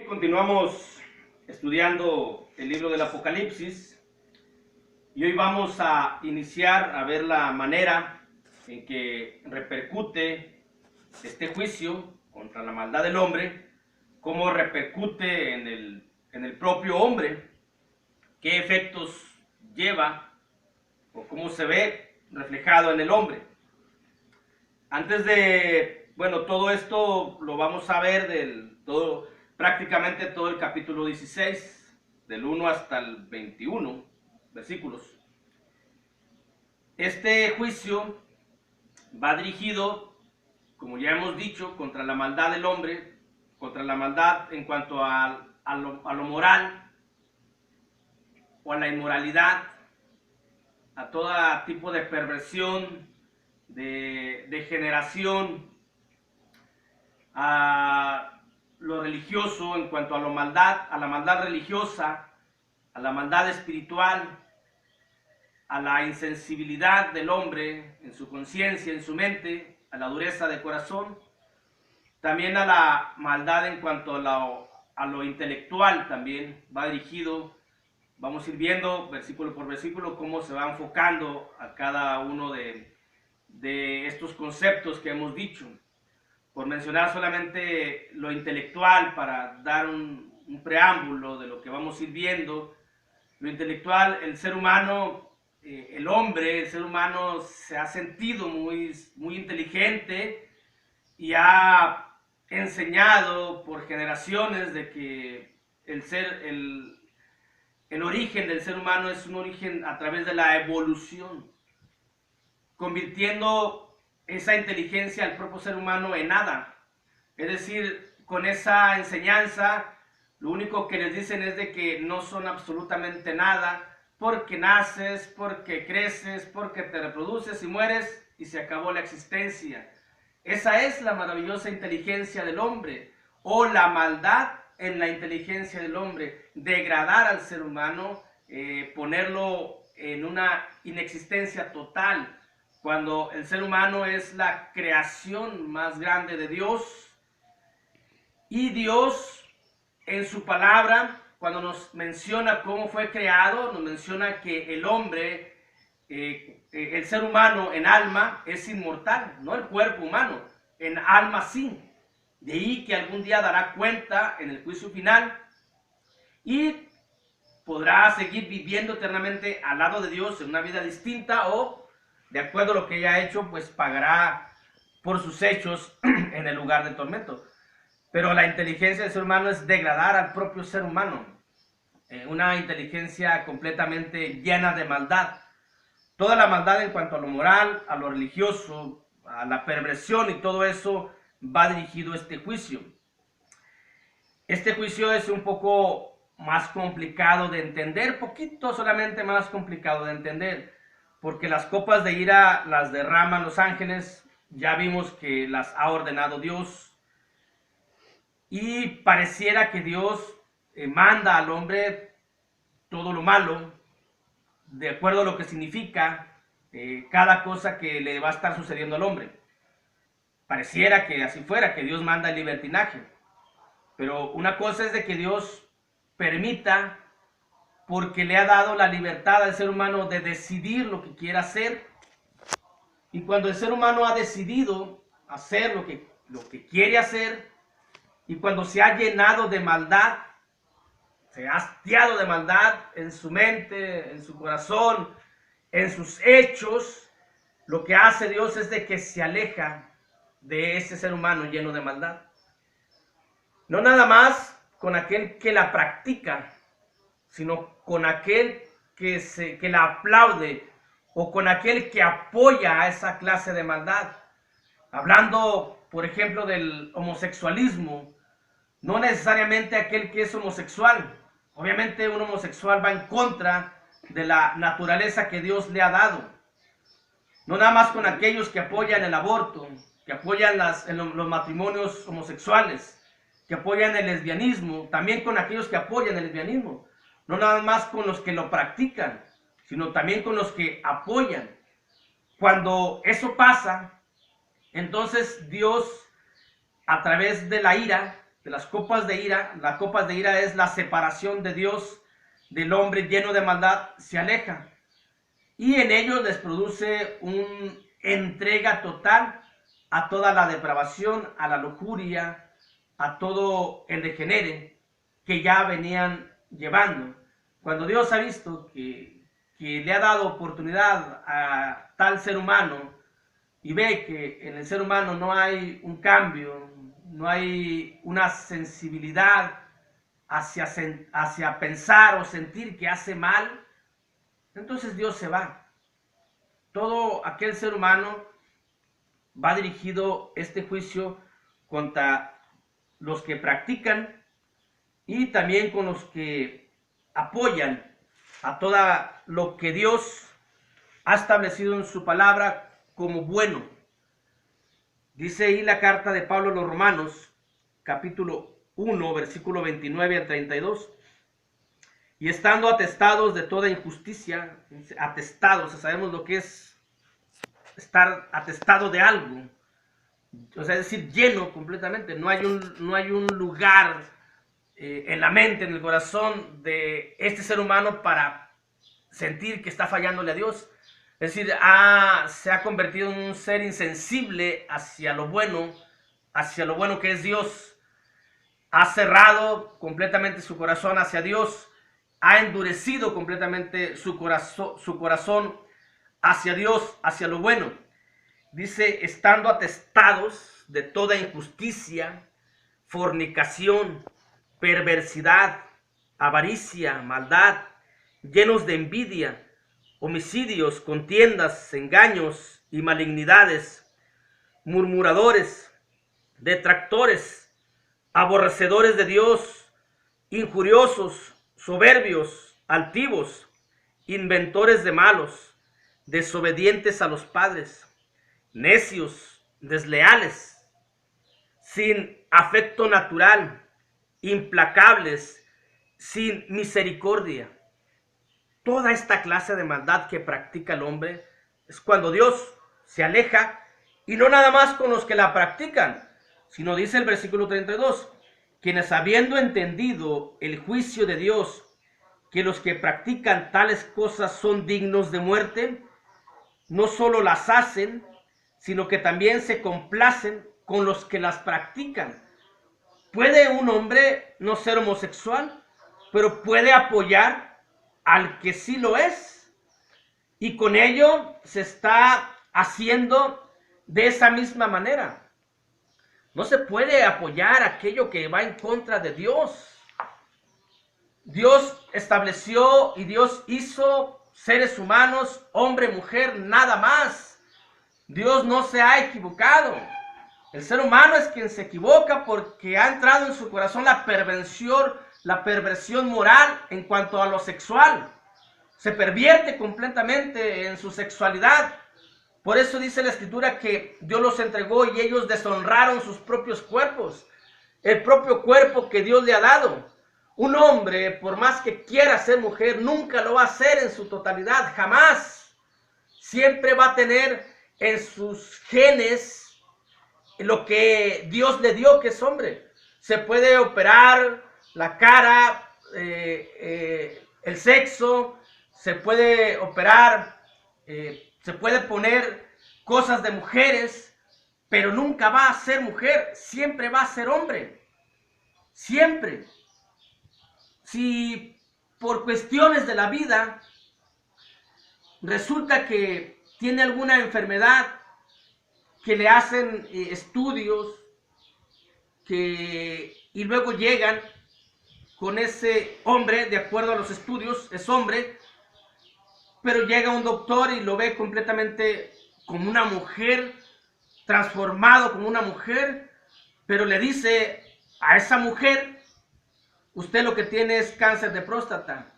Continuamos estudiando el libro del Apocalipsis y hoy vamos a iniciar a ver la manera en que repercute este juicio contra la maldad del hombre, cómo repercute en el propio hombre, qué efectos lleva o cómo se ve reflejado en el hombre. Antes de, todo esto lo vamos a ver prácticamente todo el capítulo 16, del 1 hasta el 21 versículos. Este juicio va dirigido, como ya hemos dicho, contra la maldad del hombre, contra la maldad en cuanto a lo moral o a la inmoralidad, a todo tipo de perversión, de degeneración, a lo religioso en cuanto a la maldad religiosa, a la maldad espiritual, a la insensibilidad del hombre en su conciencia, en su mente, a la dureza de corazón, también a la maldad en cuanto a lo intelectual también va dirigido. Vamos a ir viendo versículo por versículo cómo se va enfocando a cada uno de estos conceptos que hemos dicho. Por mencionar solamente lo intelectual para dar un preámbulo de lo que vamos a ir viendo. Lo intelectual, el ser humano, el ser humano se ha sentido muy inteligente y ha enseñado por generaciones de que el origen del ser humano es un origen a través de la evolución, convirtiendo esa inteligencia al propio ser humano en nada. Es decir, con esa enseñanza, lo único que les dicen es de que no son absolutamente nada, porque naces, porque creces, porque te reproduces y mueres y se acabó la existencia. Esa es la maravillosa inteligencia del hombre, o la maldad en la inteligencia del hombre, degradar al ser humano, ponerlo en una inexistencia total, cuando el ser humano es la creación más grande de Dios. Y Dios en su palabra, cuando nos menciona cómo fue creado, nos menciona que el hombre, el ser humano en alma es inmortal, no el cuerpo humano, en alma sí. De ahí que algún día dará cuenta en el juicio final y podrá seguir viviendo eternamente al lado de Dios en una vida distinta, o de acuerdo a lo que ella ha hecho, pues pagará por sus hechos en el lugar del tormento. Pero la inteligencia del ser humano es degradar al propio ser humano, una inteligencia completamente llena de maldad. Toda la maldad en cuanto a lo moral, a lo religioso, a la perversión y todo eso va dirigido a este juicio. Este juicio es un poco más complicado de entender, poquito solamente más complicado de entender, porque las copas de ira las derraman los ángeles, ya vimos que las ha ordenado Dios, y pareciera que Dios manda al hombre todo lo malo, de acuerdo a lo que significa cada cosa que le va a estar sucediendo al hombre. Pareciera que así fuera, que Dios manda el libertinaje, pero una cosa es de que Dios permita, porque le ha dado la libertad al ser humano de decidir lo que quiera hacer. Y cuando el ser humano ha decidido hacer lo que quiere hacer, y cuando se ha llenado de maldad, se ha hastiado de maldad en su mente, en su corazón, en sus hechos, lo que hace Dios es de que se aleja de ese ser humano lleno de maldad. No nada más con aquel que la practica, sino con aquel que la aplaude, o con aquel que apoya a esa clase de maldad. Hablando, por ejemplo, del homosexualismo, no necesariamente aquel que es homosexual. Obviamente un homosexual va en contra de la naturaleza que Dios le ha dado. No nada más con aquellos que apoyan el aborto, que apoyan los matrimonios homosexuales, que apoyan el lesbianismo, también con aquellos que apoyan el lesbianismo. No nada más con los que lo practican, sino también con los que apoyan. Cuando eso pasa, entonces Dios, a través de la ira, de las copas de ira. Las copas de ira es la separación de Dios del hombre lleno de maldad, se aleja. Y en ellos les produce una entrega total a toda la depravación, a la lujuria, a todo el degenere que ya venían llevando. Cuando Dios ha visto que le ha dado oportunidad a tal ser humano y ve que en el ser humano no hay un cambio, no hay una sensibilidad hacia pensar o sentir que hace mal, entonces Dios se va. Todo aquel ser humano va dirigido este juicio contra los que practican y también con los que apoyan a todo lo que Dios ha establecido en su palabra como bueno. Dice ahí la carta de Pablo a los Romanos, capítulo 1, versículo 29 al 32. Y estando atestados de toda injusticia, atestados, sabemos lo que es estar atestado de algo, o sea, es decir, lleno completamente. No hay un lugar en la mente, en el corazón de este ser humano para sentir que está fallándole a Dios. Es decir, se ha convertido en un ser insensible hacia lo bueno que es Dios. Ha cerrado completamente su corazón hacia Dios, ha endurecido completamente su corazón hacia Dios, hacia lo bueno. Dice, estando atestados de toda injusticia, fornicación, perversidad, avaricia, maldad, llenos de envidia, homicidios, contiendas, engaños y malignidades, murmuradores, detractores, aborrecedores de Dios, injuriosos, soberbios, altivos, inventores de malos, desobedientes a los padres, necios, desleales, sin afecto natural, implacables, sin misericordia. Toda esta clase de maldad que practica el hombre es cuando Dios se aleja, y no nada más con los que la practican, sino dice el versículo 32, quienes habiendo entendido el juicio de Dios, que los que practican tales cosas son dignos de muerte, no solo las hacen, sino que también se complacen con los que las practican. ¿Puede un hombre no ser homosexual, pero puede apoyar al que sí lo es? Y con ello se está haciendo de esa misma manera. No se puede apoyar aquello que va en contra de Dios. Dios estableció y Dios hizo seres humanos, hombre, mujer, nada más. Dios no se ha equivocado. El ser humano es quien se equivoca porque ha entrado en su corazón la perversión moral en cuanto a lo sexual. Se pervierte completamente en su sexualidad. Por eso dice la Escritura que Dios los entregó y ellos deshonraron sus propios cuerpos. El propio cuerpo que Dios le ha dado. Un hombre, por más que quiera ser mujer, nunca lo va a hacer en su totalidad, jamás. Siempre va a tener en sus genes lo que Dios le dio, que es hombre. Se puede operar la cara, el sexo, se puede operar, se puede poner cosas de mujeres, pero nunca va a ser mujer, siempre va a ser hombre. Siempre. Si por cuestiones de la vida resulta que tiene alguna enfermedad, que le hacen estudios, y luego llegan con ese hombre, de acuerdo a los estudios, es hombre, pero llega un doctor y lo ve completamente como una mujer, transformado como una mujer, pero le dice a esa mujer, usted lo que tiene es cáncer de próstata.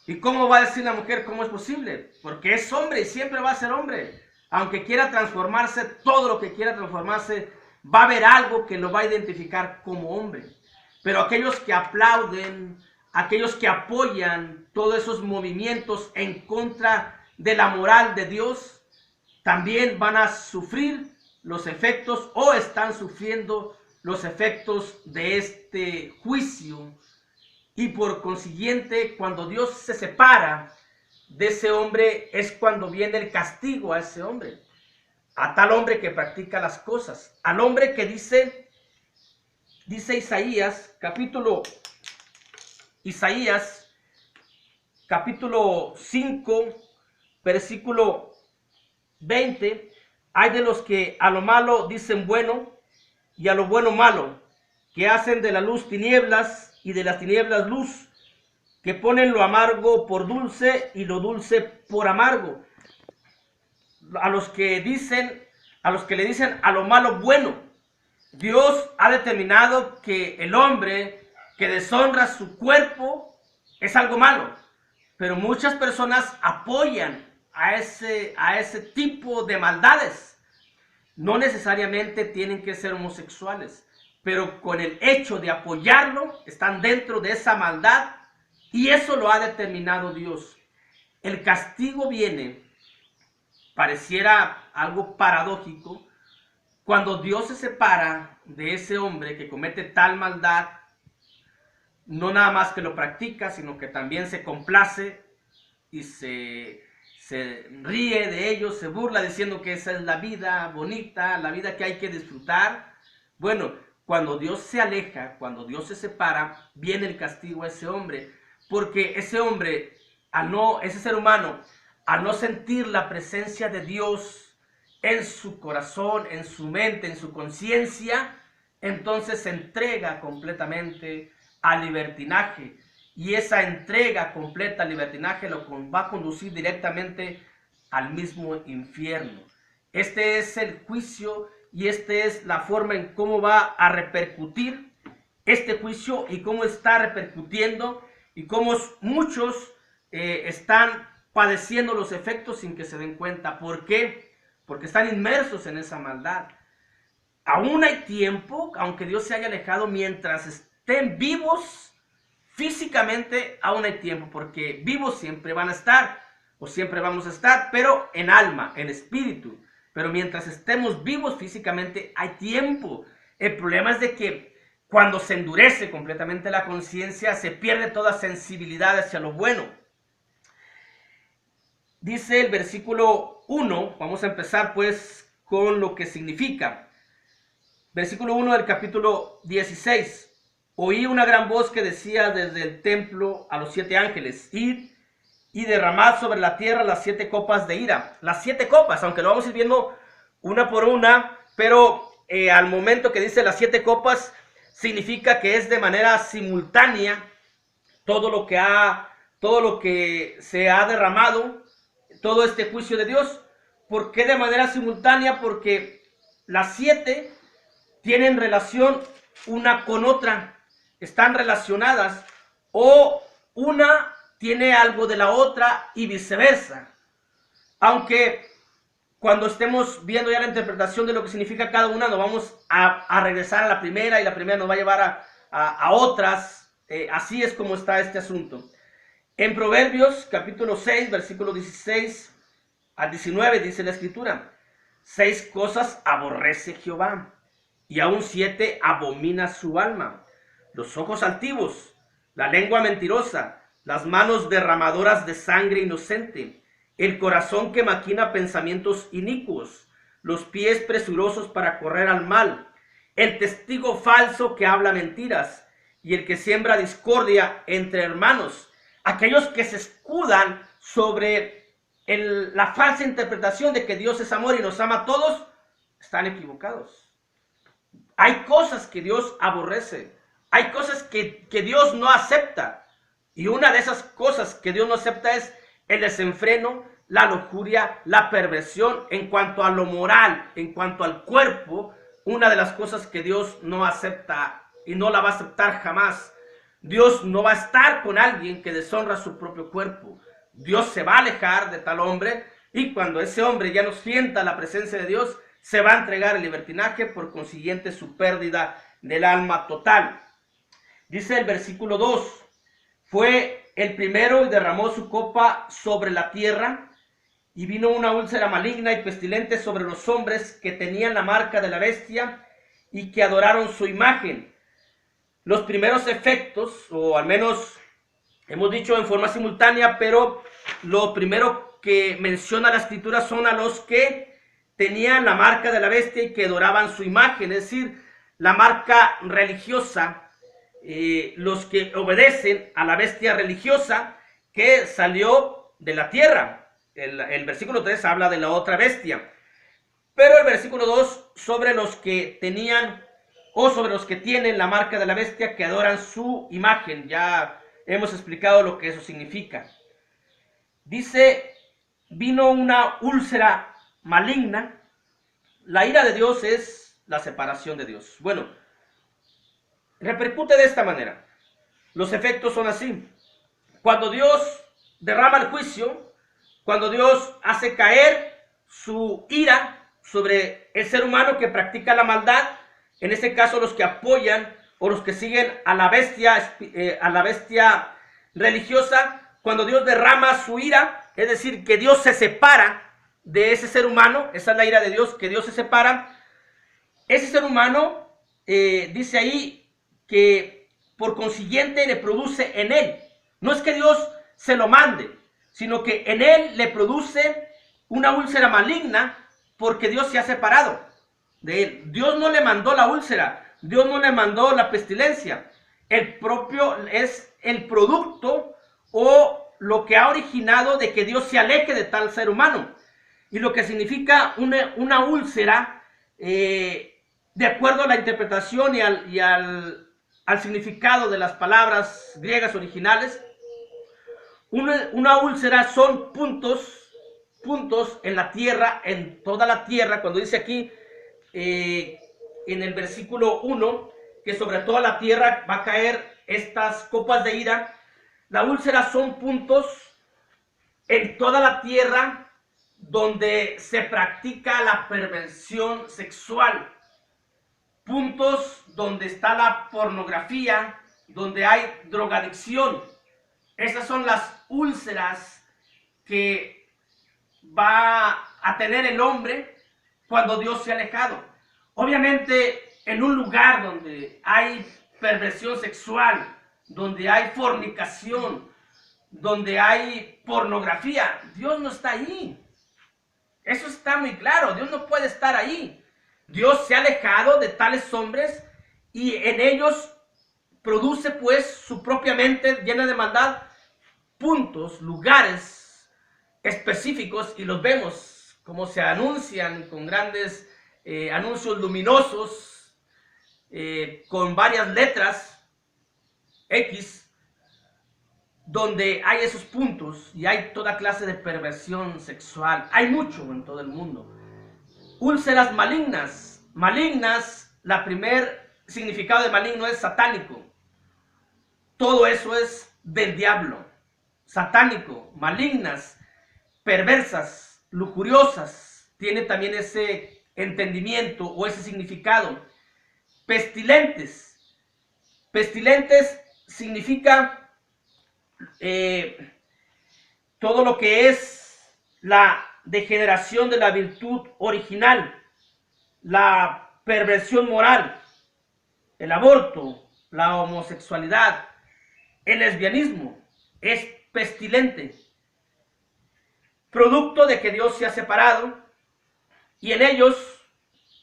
¿Y cómo va a decir la mujer cómo es posible? Porque es hombre y siempre va a ser hombre. Aunque quiera transformarse, todo lo que quiera transformarse, va a haber algo que lo va a identificar como hombre. Pero aquellos que aplauden, aquellos que apoyan todos esos movimientos en contra de la moral de Dios, también van a sufrir los efectos o están sufriendo los efectos de este juicio. Y por consiguiente, cuando Dios se separa de ese hombre, es cuando viene el castigo a ese hombre, a tal hombre que practica las cosas, al hombre que dice Isaías, capítulo 5, versículo 20, hay de los que a lo malo dicen bueno y a lo bueno malo, que hacen de la luz tinieblas y de las tinieblas luz, que ponen lo amargo por dulce y lo dulce por amargo. A los que le dicen a lo malo bueno. Dios ha determinado que el hombre que deshonra su cuerpo es algo malo, pero muchas personas apoyan a ese tipo de maldades. No necesariamente tienen que ser homosexuales, pero con el hecho de apoyarlo, están dentro de esa maldad, y eso lo ha determinado Dios. El castigo viene, pareciera algo paradójico, cuando Dios se separa de ese hombre que comete tal maldad, no nada más que lo practica, sino que también se complace y se ríe de ellos, se burla diciendo que esa es la vida bonita, la vida que hay que disfrutar. Bueno, cuando Dios se aleja, cuando Dios se separa, viene el castigo a ese hombre, porque ese hombre, ese ser humano, al no sentir la presencia de Dios en su corazón, en su mente, en su conciencia, entonces se entrega completamente al libertinaje. Y esa entrega completa al libertinaje lo va a conducir directamente al mismo infierno. Este es el juicio y esta es la forma en cómo va a repercutir este juicio y cómo está repercutiendo y cómo muchos están padeciendo los efectos sin que se den cuenta. ¿Por qué? Porque están inmersos en esa maldad. Aún hay tiempo, aunque Dios se haya alejado, mientras estén vivos físicamente, aún hay tiempo, porque vivos siempre van a estar, o siempre vamos a estar, pero en alma, en espíritu. Pero mientras estemos vivos físicamente, hay tiempo. El problema es de que cuando se endurece completamente la conciencia, se pierde toda sensibilidad hacia lo bueno. Dice el versículo 1, vamos a empezar pues con lo que significa. Versículo 1 del capítulo 16. Oí una gran voz que decía desde el templo a los 7 ángeles: id y derramad sobre la tierra las 7 copas de ira. Las 7 copas, aunque lo vamos a ir viendo una por una, pero al momento que dice las 7 copas, significa que es de manera simultánea todo lo que se ha derramado, todo este juicio de Dios. ¿Por qué de manera simultánea? Porque las 7 tienen relación una con otra, están relacionadas, o una tiene algo de la otra y viceversa. Aunque cuando estemos viendo ya la interpretación de lo que significa cada una, nos vamos a regresar a la primera, y la primera nos va a llevar a otras. Así es como está este asunto. En Proverbios capítulo 6, versículo 16 al 19 dice la escritura: 6 cosas aborrece Jehová, y aún 7 abomina su alma: los ojos altivos, la lengua mentirosa, las manos derramadoras de sangre inocente, el corazón que maquina pensamientos inicuos, los pies presurosos para correr al mal, el testigo falso que habla mentiras, y el que siembra discordia entre hermanos. Aquellos que se escudan sobre la falsa interpretación de que Dios es amor y nos ama a todos, están equivocados. Hay cosas que Dios aborrece, hay cosas que Dios no acepta, y una de esas cosas que Dios no acepta es el desenfreno, la lujuria, la perversión. En cuanto a lo moral, en cuanto al cuerpo, una de las cosas que Dios no acepta y no la va a aceptar jamás. Dios no va a estar con alguien que deshonra su propio cuerpo. Dios se va a alejar de tal hombre, y cuando ese hombre ya no sienta la presencia de Dios, se va a entregar al libertinaje, por consiguiente su pérdida del alma total. Dice el versículo 2: fue el primero y derramó su copa sobre la tierra, y vino una úlcera maligna y pestilente sobre los hombres que tenían la marca de la bestia y que adoraron su imagen. Los primeros efectos, o al menos hemos dicho en forma simultánea, pero lo primero que menciona la escritura son a los que tenían la marca de la bestia y que adoraban su imagen, es decir, la marca religiosa, los que obedecen a la bestia religiosa que salió de la tierra. El versículo 3 habla de la otra bestia, pero el versículo 2 sobre los que tenían o sobre los que tienen la marca de la bestia que adoran su imagen. Ya hemos explicado lo que eso significa. Dice, vino una úlcera maligna. La ira de Dios es la separación de Dios. Bueno, repercute de esta manera. Los efectos son así. Cuando Dios derrama el juicio, cuando Dios hace caer su ira sobre el ser humano que practica la maldad, en este caso los que apoyan o los que siguen a la bestia religiosa, cuando Dios derrama su ira, es decir, que Dios se separa de ese ser humano, esa es la ira de Dios, que Dios se separa, ese ser humano, dice ahí que por consiguiente le produce en él, no es que Dios se lo mande, sino que en él le produce una úlcera maligna porque Dios se ha separado de él. Dios no le mandó la úlcera, Dios no le mandó la pestilencia. El propio es el producto o lo que ha originado de que Dios se aleje de tal ser humano. Y lo que significa una úlcera, de acuerdo a la interpretación y al significado de las palabras griegas originales, una úlcera son puntos en la tierra, en toda la tierra. Cuando dice aquí, en el versículo 1, que sobre toda la tierra va a caer estas copas de ira, la úlcera son puntos en toda la tierra donde se practica la perversión sexual, puntos donde está la pornografía, donde hay drogadicción. Esas son las úlceras que va a tener el hombre cuando Dios se ha alejado. Obviamente, en un lugar donde hay perversión sexual, donde hay fornicación, donde hay pornografía, Dios no está ahí. Eso está muy claro, Dios no puede estar ahí. Dios se ha alejado de tales hombres y en ellos produce pues su propia mente llena de maldad, puntos, lugares específicos, y los vemos como se anuncian con grandes anuncios luminosos, con varias letras X, donde hay esos puntos y hay toda clase de perversión sexual. Hay mucho en todo el mundo. Úlceras malignas. Malignas, la primer significado de maligno es satánico. Todo eso es del diablo. Satánico, malignas, perversas, lujuriosas. Tiene también ese entendimiento o ese significado. Pestilentes. Pestilentes significa todo lo que es la degeneración de la virtud original, la perversión moral, el aborto, la homosexualidad, el lesbianismo, es pestilente, producto de que Dios se ha separado y en ellos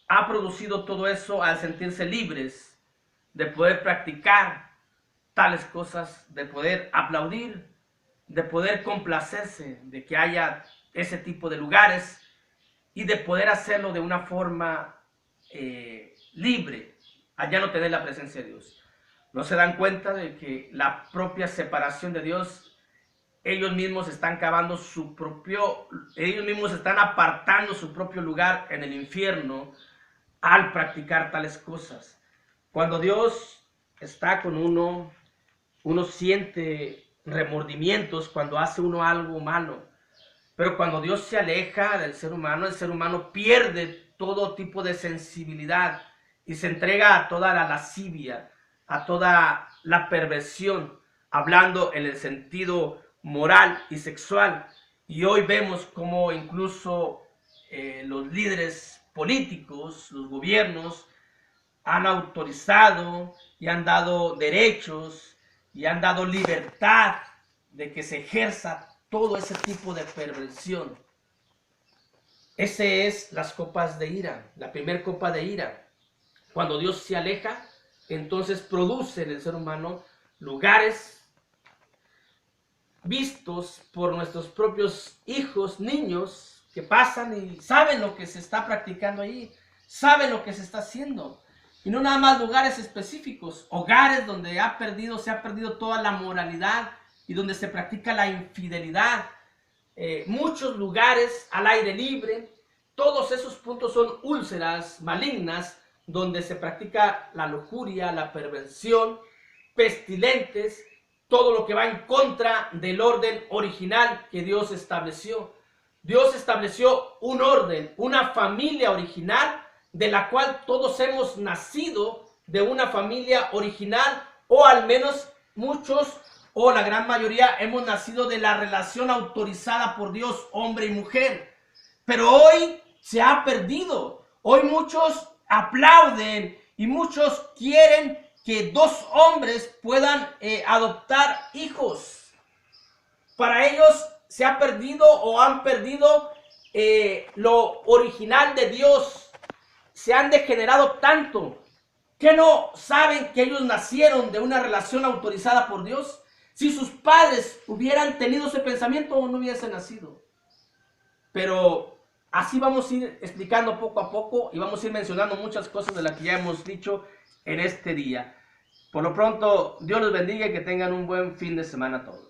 ha producido todo eso al sentirse libres de poder practicar tales cosas, de poder aplaudir, de poder complacerse, de que haya ese tipo de lugares y de poder hacerlo de una forma libre, allá no tener la presencia de Dios. No se dan cuenta de que la propia separación de Dios, ellos mismos están cavando ellos mismos están apartando su propio lugar en el infierno al practicar tales cosas. Cuando Dios está con uno siente remordimientos cuando hace uno algo malo. Pero cuando Dios se aleja del ser humano, el ser humano pierde todo tipo de sensibilidad y se entrega a toda la lascivia, a toda la perversión, hablando en el sentido moral y sexual. Y hoy vemos cómo incluso los líderes políticos, los gobiernos, han autorizado y han dado derechos y han dado libertad de que se ejerza todo ese tipo de perversión. Ese es las copas de ira, la primera copa de ira. Cuando Dios se aleja, entonces produce en el ser humano lugares vistos por nuestros propios hijos, niños, que pasan y saben lo que se está practicando ahí, saben lo que se está haciendo. Y no nada más lugares específicos, hogares donde se ha perdido toda la moralidad y donde se practica la infidelidad. Muchos lugares al aire libre, todos esos puntos son úlceras malignas donde se practica la lujuria, la perversión, pestilentes, todo lo que va en contra del orden original que Dios estableció. Dios estableció un orden, una familia original de la cual todos hemos nacido de una familia original, o al menos muchos o la gran mayoría hemos nacido de la relación autorizada por Dios, hombre y mujer. Pero hoy se ha perdido. Hoy muchos aplauden y muchos quieren que dos hombres puedan adoptar hijos. Para ellos se ha perdido o han perdido lo original de Dios. Se han degenerado tanto que no saben que ellos nacieron de una relación autorizada por Dios. Si sus padres hubieran tenido ese pensamiento, no hubiesen nacido. Pero así vamos a ir explicando poco a poco y vamos a ir mencionando muchas cosas de las que ya hemos dicho en este día. Por lo pronto, Dios los bendiga y que tengan un buen fin de semana todos.